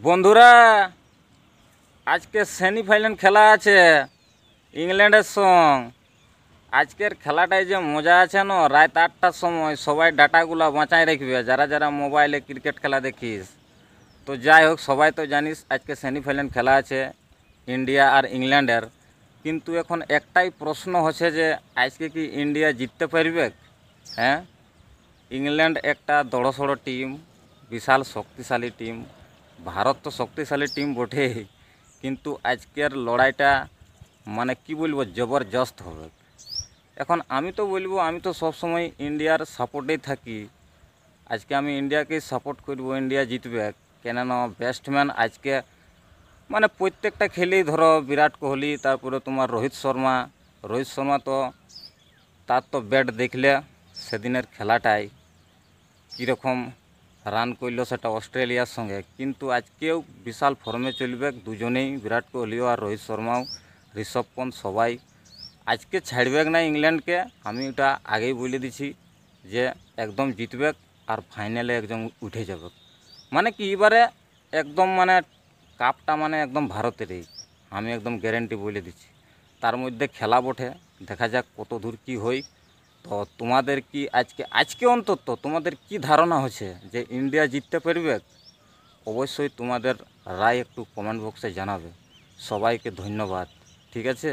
বন্ধুরা, আজকে সেমিফাইনাল খেলা আছে ইংল্যান্ডের সঙ্গে। আজকের খেলাটায় যে মজা আছে না, রাত 8টার সময় সবাই ডাটাগুলো বাঁচায় রাখবে, যারা যারা মোবাইলে ক্রিকেট খেলা দেখিস। তো যাই হোক, সবাই তো জানিস আজকে সেমিফাইনাল খেলা আছে ইন্ডিয়া আর ইংল্যান্ডের। কিন্তু এখন একটাই প্রশ্ন হচ্ছে যে আজকে কি ইন্ডিয়া জিততে পারবে? হ্যাঁ, ইংল্যান্ড একটা বড়সড় টিম, বিশাল শক্তিশালী টিম। ভারত তো শক্তিশালী টিম বটেই, কিন্তু আজকের লড়াইটা মানে কি বলবো, জবরদস্ত হবে। এখন আমি তো বলবো, আমি তো সবসময় ইন্ডিয়ার সাপোর্টেই থাকি। আজকে আমি ইন্ডিয়াকেই সাপোর্ট করব, ইন্ডিয়া জিতবে। কেননা ব্যাটসম্যান আজকে মানে প্রত্যেকটা খেলেই ধরো বিরাট কোহলি, তারপরে তোমার রোহিত শর্মা তো তার তো ব্যাট দেখলে সেদিনের খেলাটাই কীরকম রান করলো সেটা অস্ট্রেলিয়ার সঙ্গে। কিন্তু আজকেও বিশাল ফর্মে চলবে দুজনেই, বিরাট কোহলিও আর রোহিত শর্মাও, ঋষভ পন্থ, সবাই আজকে ছাড়বে না ইংল্যান্ডকে। আমি ওটা আগেই বলে দিছি যে একদম জিতবে আর ফাইনালে একদম উঠে যাবে। মানে কি এবারে একদম মানে কাপটা মানে একদম ভারতেরই, আমি একদম গ্যারেন্টি বলে দিচ্ছি। তার মধ্যে খেলা বটে, দেখা যাক কত দূর কী হয়। তো তোমাদের কি আজকে আজকে অন্তত তোমাদের কি ধারণা হচ্ছে যে ইন্ডিয়া জিততে পারবে? অবশ্যই তোমাদের রায় একটু কমেন্ট বক্সে জানাবে। সবাইকে ধন্যবাদ। ঠিক আছে।